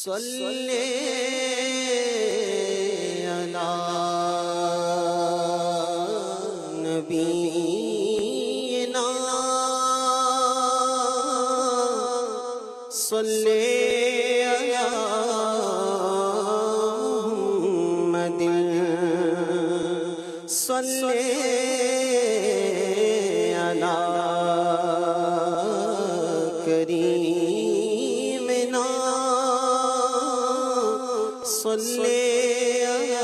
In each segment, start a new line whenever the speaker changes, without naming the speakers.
صلی علی نبینا صلی علی محمد صلی علی کریمنا صلی علی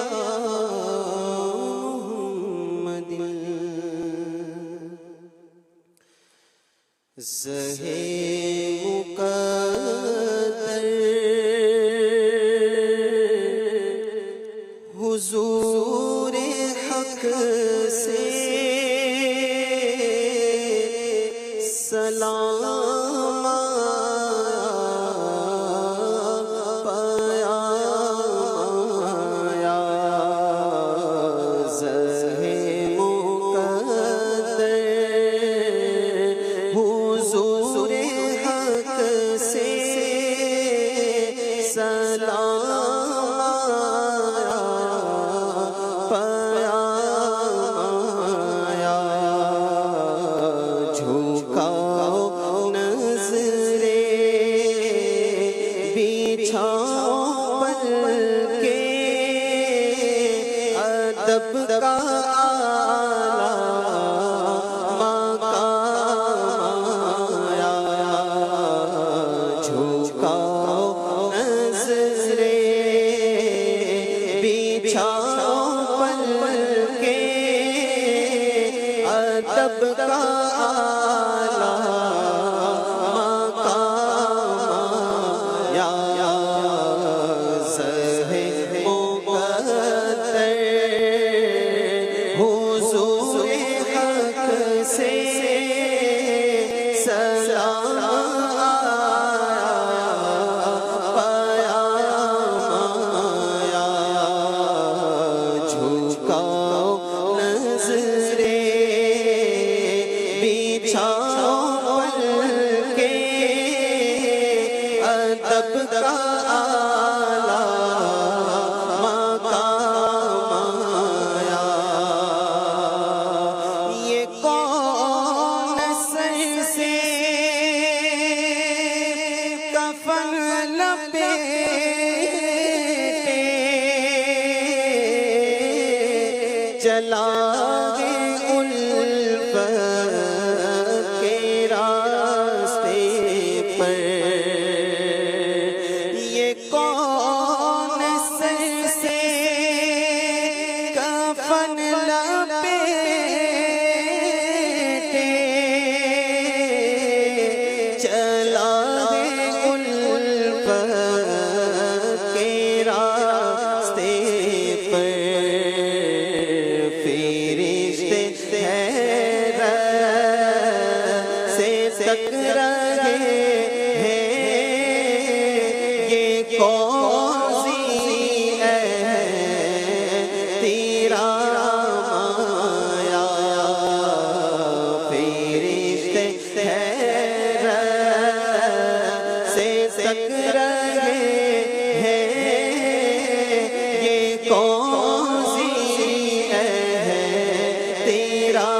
محمد زہِ مقدر حضور حق سے سلام ادب کا اعلیٰ مقام آیا، جھکاؤ نظریں بچھاؤ پل کے، ادب کا اعلیٰ مقام آیا، ادب کا اعلیٰ مقام آیا۔ یہ کون سر سے کفن لپیٹے چلا گے الفت کے راستے پر، کون سر سے کفن لپیٹے چلا گے الفت کے راستے پر، فرشتے حیرت سے تک رہے ہیں، یہ کون سی ہے تیرا مایا، فرشتے حیرت سے تک رہے ہیں، یہ کون سی ہے تیرا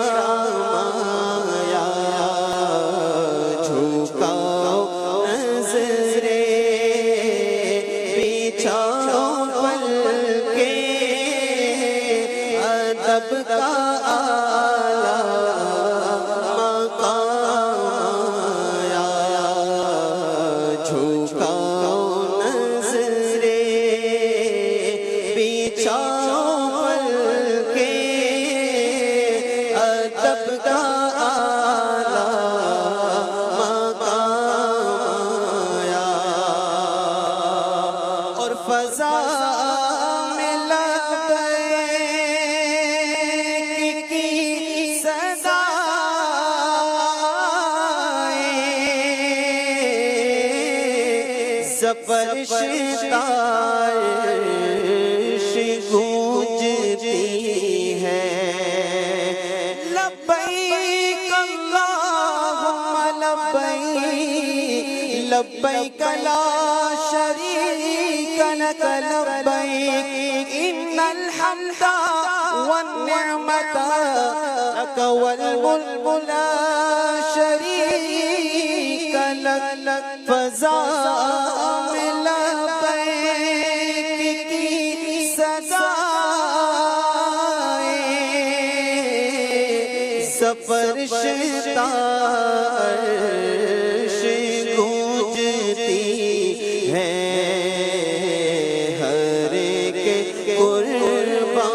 مایا، جھکاؤ نظریں ادب کا اعلیٰ مقام آیا، جھکاؤ نظریں بچھاؤ پل کے، ادب کا اعلیٰ مقام آیا، اور فضا زبرشتائش گونجتی ہے، لبیک اللہم لبیک لبیک لا شریک لك لبيك إن الحمد والنعمة لك والملك لا شريك لك فزام لبيك کی صدائیں سفر شتا عرش گونجتی ہے ہر ایک قربان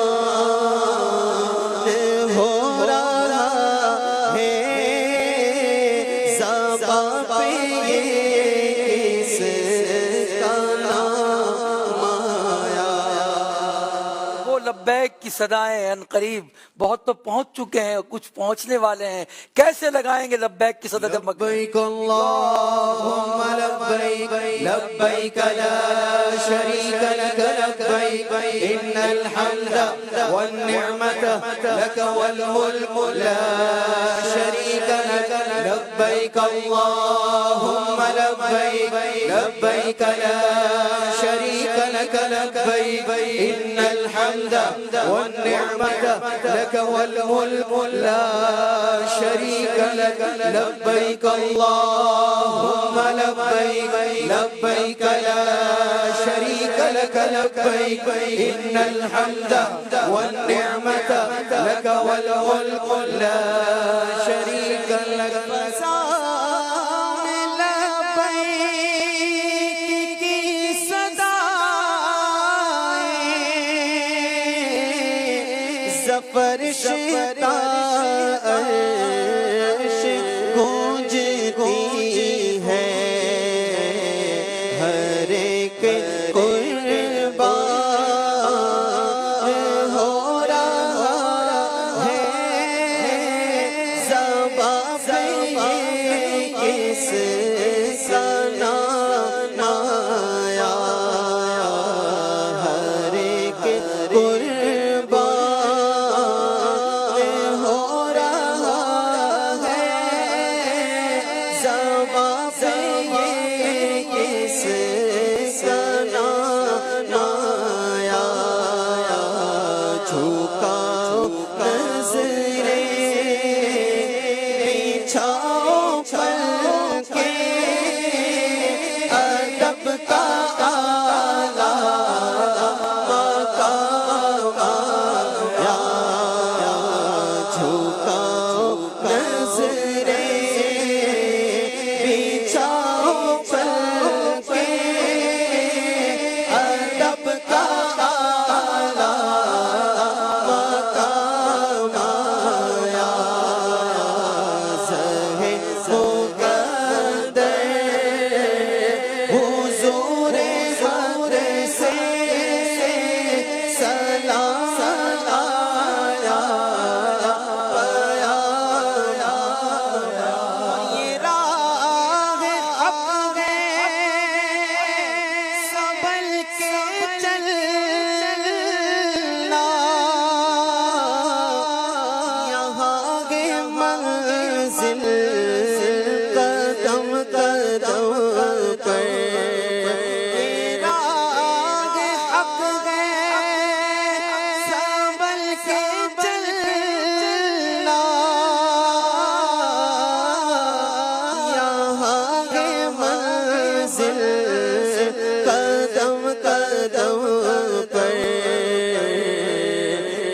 ہو رہا ہے زبان پہ یہ کس کا نام آیا.
وہ لبیک کی صدائیں ان قریب بہت تو پہنچ چکے ہیں، کچھ پہنچنے والے ہیں. کیسے لگائیں گے لبیک کی صدا جب
لبیک اللہم لبیک لبیک لا شریک لک لبیک ان الحمد والنعمت لک والملک لا شریک لک لبیک اللہم لبیک لبیک لا شریک لک لبیک ان الحمد والنعمت لك والملك لا شريك لك لبيك اللهم لبيك لبيك لا شريك لك لبيك إن الحمد والنعمة لك والملك لا شريك لك فرشتہ عرش گونجتی ہے ہر ایک قربان ہو رہا ہے زبان پہ کس کا نام آیا ہر ایک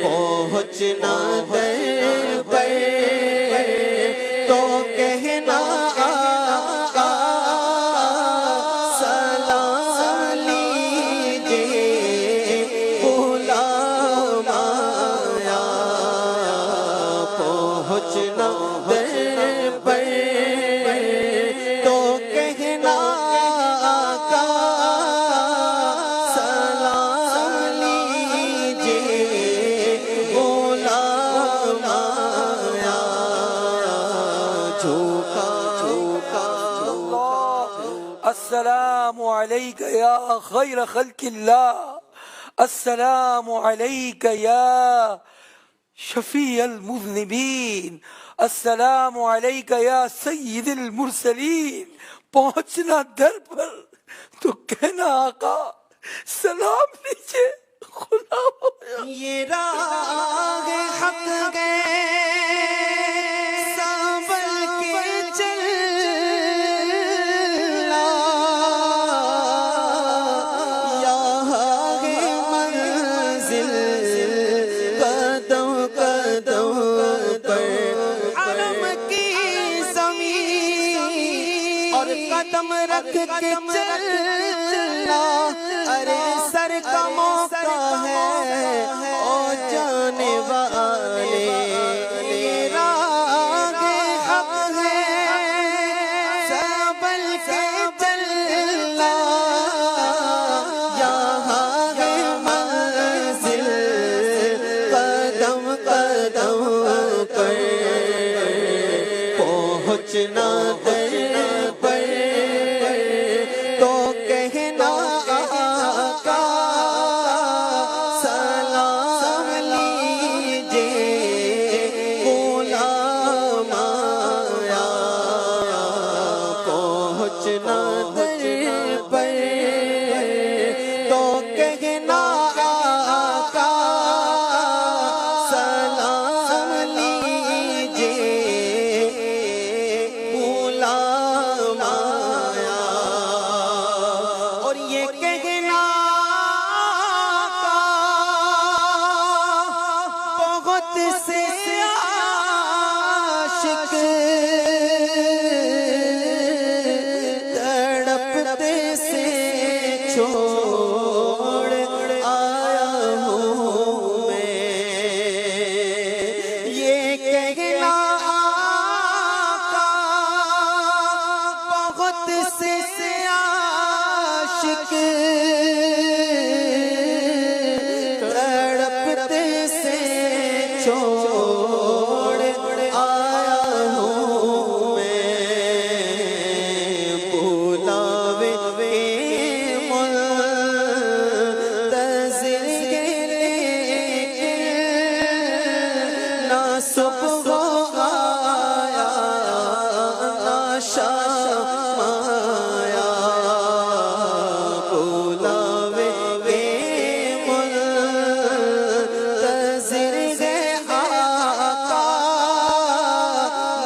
پہنچنا در پر تو کہنا آقا سلام لیجئے غلام آیا. پہنچنا در پر تو کہنا آقا سلام لیجئے غلام آیا.
السلام علیک یا خیر خلق اللہ، السلام علیک یا شفیع المذنبین، السلام علیک یا سید المرسلین. پہنچنا در پر تو کہنا آقا سلام لیجیے خدا ہو یا
یہ راہ حق گئے سنبھل کے چلنا یہاں ہے منزل قدم قدم پر حرم کی زمین اور قدم رکھ کے چلنا ارے سر کا موقع ہے او جانے والے یہ راہ حق ہے سنبھل کے چلنا یہاں ہے منزل قدم قدم پر پہنچنا در پر تو کہنا آقا سلام لیجیے غلام آیا پہنچنا در پر تو کہنا آقا سلام لیجیے غلام آیا اور یہ کہنا بہت سے عاشق تڑپتے سے چھوڑ آیا ہوں میں یہ کہنا بہت سے عاشق تڑپتے سے چھوڑ آیا ہوں میں بلاوے منتظر لیکن نہ صبح آیا نہ شام آیا بلاوے منتظر آقا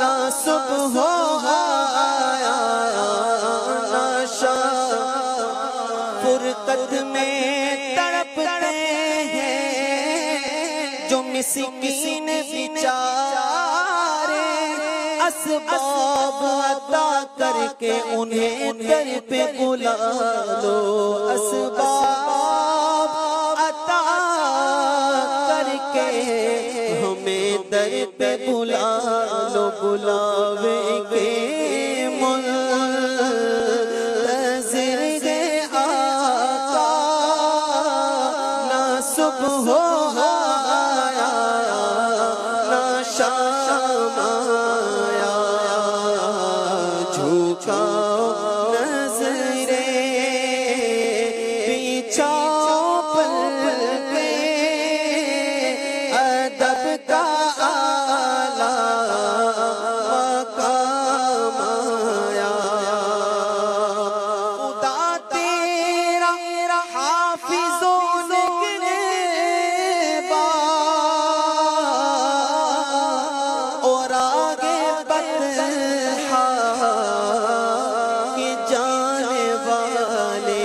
نہ صبح آیا نہ شام فرقت میں تڑپتے ہیں جو مسکین بیچارے اسباب عطا کر کے انہیں در پہ بلا لو اسباب عطا کر کے ہمیں در پہ بلا لو بلاوے کے منتظر آقا نہ صبح آیا نہ شام آیا جھکاؤ نظریں بچھاؤ پلکیں ادب کا اعلیٰ مقام آیا خدا تیرا حافظ و نگہبان اور آگے بطحا کے جانے والے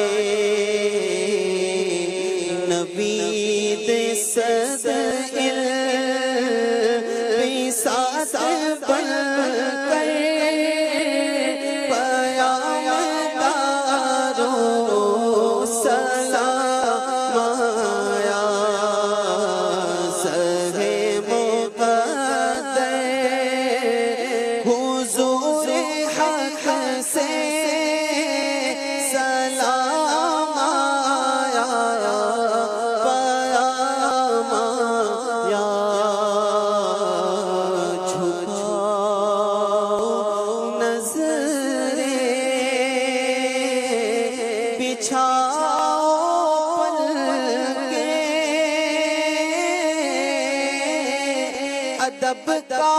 نبید صدر ساتھ بن کر پیامداروں سلام آیا سرے مقدر حضور حق سے سلام آیا پیام آیا ادب کا